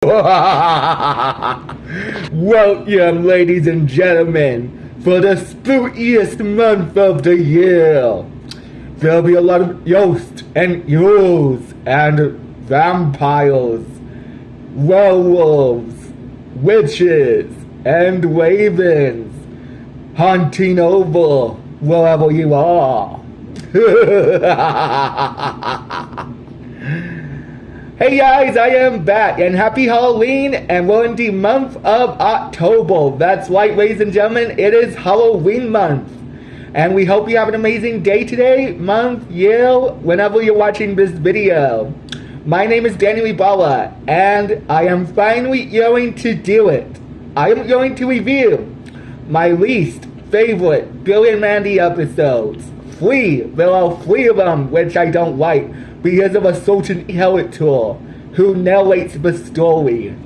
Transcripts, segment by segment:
Welcome, ladies and gentlemen, for the spookiest month of the year. There'll be a lot of ghosts and ghouls and vampires, werewolves, witches, and ravens hunting over wherever you are. Hey guys, I am back, and happy Halloween, and we're in the month of October. That's right, ladies and gentlemen, it is Halloween month. And we hope you have an amazing day today, month, year, whenever you're watching this video. My name is Daniel Ibala, and I am finally going to do it. I am going to review my least favorite Billy and Mandy episodes. There are 3 of them, which I don't like, because of a certain character who narrates the story.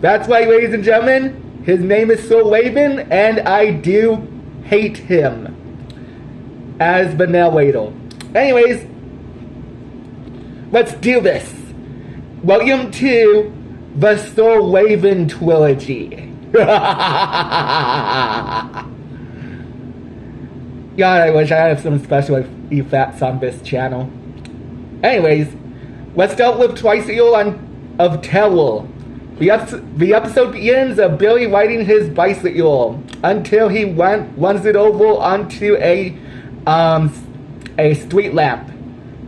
That's right, ladies and gentlemen, his name is Sir Raven, and I do hate him as the narrator. Anyways, let's do this. Welcome to the Sir Raven trilogy. God, I wish I had some special effects on this channel. Anyways, let's start with Tricycle of Terror. The episode begins of Billy riding his bicycle until he runs it over onto a street lamp.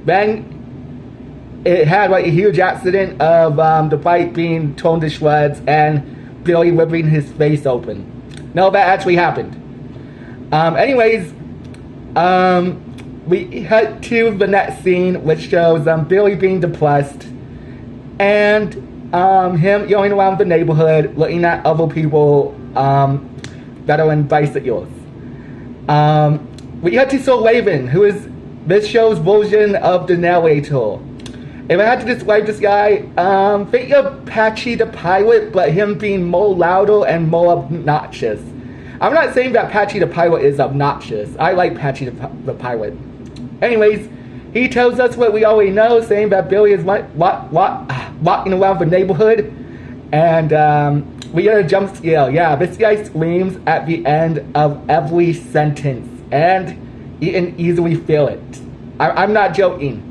Then it had like a huge accident of the bike being torn to shreds and Billy ripping his face open. No, that actually happened. We head to the next scene, which shows Billy being depressed and him going around the neighborhood looking at other people that are in bicycles. We head to Sir Raven, who is this show's version of the narrator. If I had to describe this guy, think of Patchy the Pirate, but him being more louder and more obnoxious. I'm not saying that Patchy the Pirate is obnoxious. I like Patchy the Pirate. Anyways, he tells us what we already know, saying that Billy is walking around the neighborhood, and we get a jump scare. Yeah, this guy screams at the end of every sentence, and you can easily feel it. I'm not joking.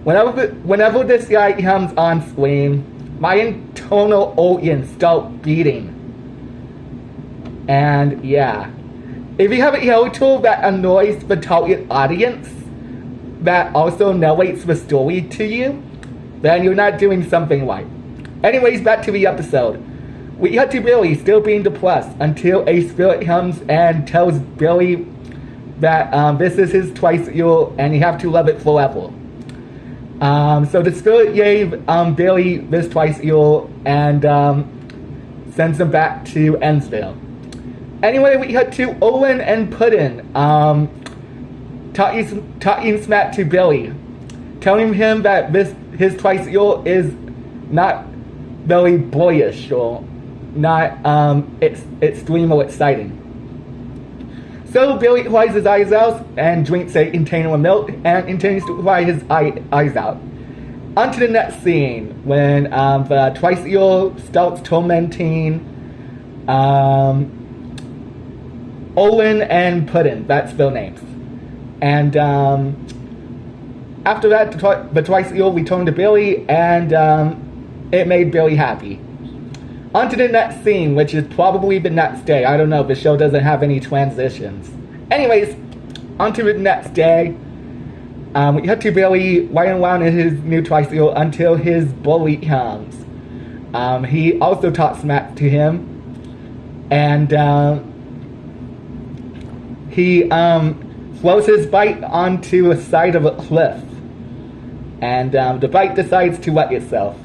Whenever this guy comes on screen, my internal organs start beating. And yeah, if you have a character that annoys the target audience, that also narrates the story to you, then you're not doing something right. Anyways, back to the episode. We cut to Billy still being depressed until a spirit comes and tells Billy that this is his tricycle and you have to love it forever. So the spirit gave Billy this tricycle and sends him back to Ennsville. Anyway, we cut to Owen and Puddin talking smack to Billy, telling him that his tricycle is not very boyish or not extreme or exciting. So Billy cries his eyes out and drinks a container of milk and continues to cry his eyes out. On to the next scene, when the tricycle starts tormenting Olin and Puddin, that's their names. And after that, the tricycle returned to Billy, and it made Billy happy. On to the next scene, which is probably the next day. I don't know, the show doesn't have any transitions. Anyways, on to the next day. We cut to Billy riding around in his new tricycle until his bully comes. He also talks smack to him, and he throws his bike onto a side of a cliff, and the bike decides to wet itself.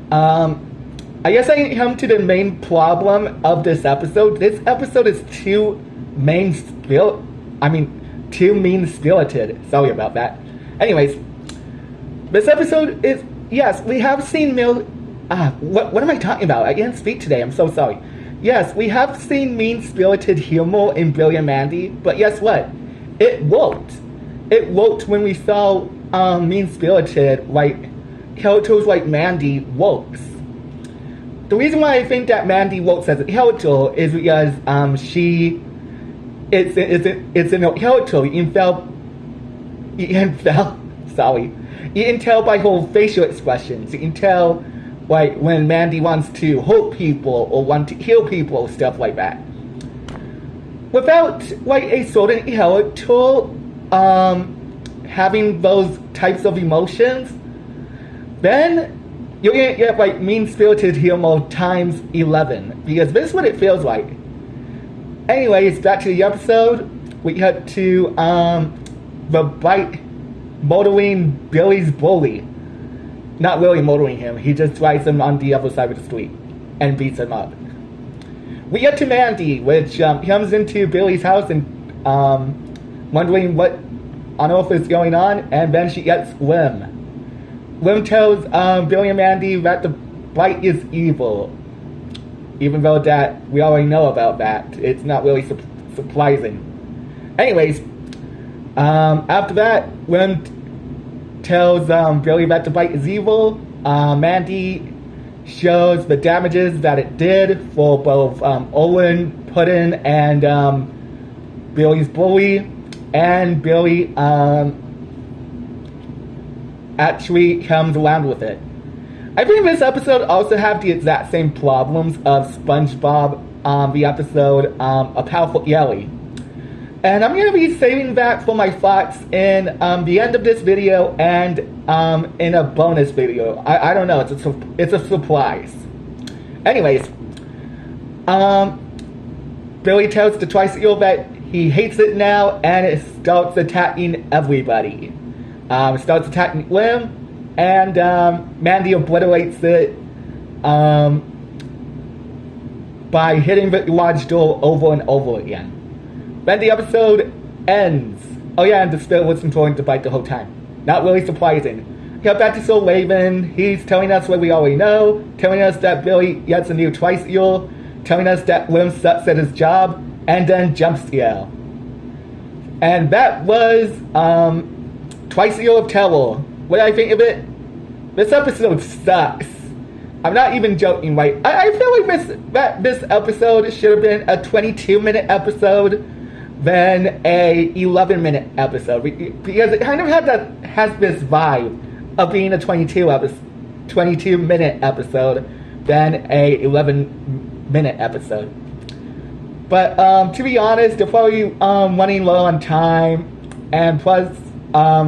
I guess I come to the main problem of this episode. This episode is too mean-spirited. Sorry about that. Anyways, this episode is, yes, we have seen what am I talking about? I can't speak today, I'm so sorry. Yes, we have seen mean-spirited humor in Billy and Mandy, but guess what? It worked. It worked when we saw mean-spirited, like, characters like Mandy works. The reason why I think that Mandy works as a character is because it's in a character. You can tell by her facial expressions. You can tell like when Mandy wants to hurt people or want to heal people, stuff like that. Without like a certain character having those types of emotions, then you're gonna get like mean-spirited humor times 11, because this is what it feels like. Anyways, back to the episode. We cut to the bike motoring Billy's bully. Not really motoring him, he just drives him on the other side of the street and beats him up. We get to Mandy, which comes into Billy's house and wondering what on earth is going on, and then she gets Lim. Lim tells Billy and Mandy that the bite is evil. Even though that we already know about that, it's not really surprising. Anyways, after that, Lim tells Billy that the bite is evil. Mandy shows the damages that it did for both Owen, Puddin, and Billy's bully, and Billy actually comes around with it. I think this episode also have the exact same problems of SpongeBob, the episode A Powerful Yelly. And I'm going to be saving that for my thoughts in the end of this video and in a bonus video. I don't know, it's a surprise. Anyways, Billy tells the tricycle that he hates it now, and it starts attacking everybody. It starts attacking Lim, and Mandy obliterates it by hitting the large door over and over again. Then the episode ends. Oh yeah, and the spirit was controlling the bite the whole time. Not really surprising. Got back to Soul Raven. He's telling us what we already know, telling us that Billy gets a new tricycle, telling us that Lim sucks at his job, and then jump scare. And that was Tricycle of Terror. What do I think of it? This episode sucks. I'm not even joking, right? I feel like this episode should have been a 22-minute episode than a 11-minute episode, because it kind of has this vibe of being a 22-minute episode than a 11-minute episode. But to be honest, they're probably running low on time, and plus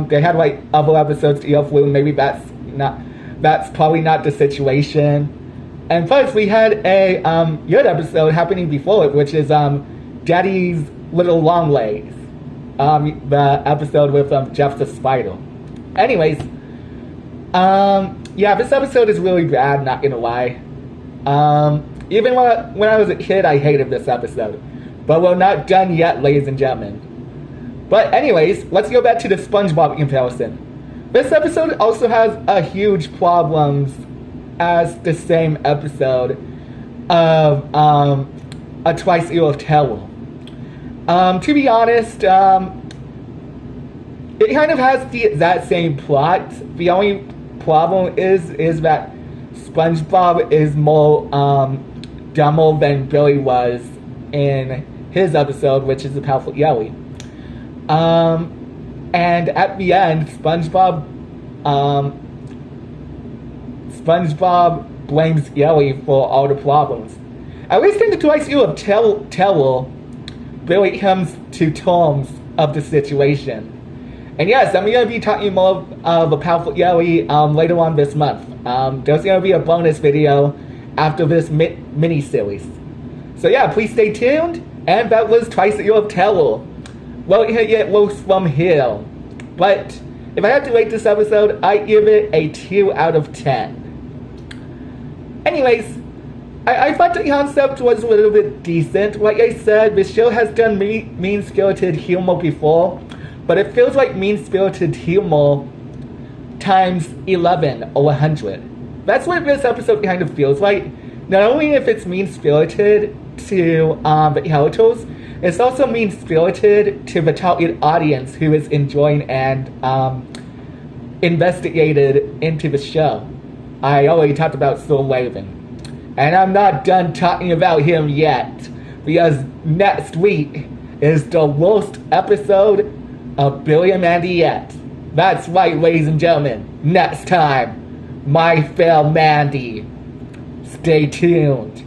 they had like other episodes to go through. Maybe that's probably not the situation. And plus, we had a good episode happening before it, which is Daddy's Little Long Legs, the episode with Jeff the Spider. Anyways, yeah, this episode is really bad, not gonna lie. Even when I was a kid, I hated this episode. But we're not done yet, ladies and gentlemen. But anyways, let's go back to the SpongeBob comparison. This episode also has a huge problems as the same episode of A Tricycle of Terror. To be honest, it kind of has that same plot. The only problem is that SpongeBob is more dumber than Billy was in his episode, which is A Powerful Yelly. And at the end, SpongeBob blames Yelly for all the problems. At least in the Tricycle of Terror, Billy comes to terms of the situation. And yes, I'm going to be talking more of A Powerful Yelly later on this month. There's going to be a bonus video after this mini-series. So yeah, please stay tuned. And that was Tricycle of Terror. Well, it get worse from here. But if I had to rate this episode, I give it a 2 out of 10. Anyways, I thought the concept was a little bit decent. Like I said, this show has done mean-spirited humor before, but it feels like mean-spirited humor times 11 or 100. That's what this episode kind of feels like. Not only if it's mean-spirited to the characters, it's also mean-spirited to the target audience who is enjoying and investigated into the show. I already talked about Soul Raven. And I'm not done talking about him yet, because next week is the worst episode of Billy and Mandy yet. That's right, ladies and gentlemen. Next time, My Fair Mandy. Stay tuned.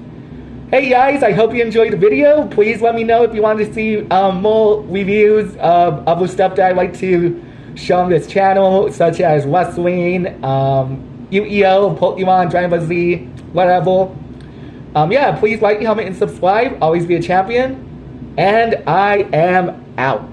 Hey guys, I hope you enjoyed the video. Please let me know if you want to see more reviews of other stuff that I like to show on this channel, such as wrestling, Yu-Gi-Oh, Pokemon, Dragon Ball Z, whatever. Yeah, please like, comment, and subscribe. Always be a champion. And I am out.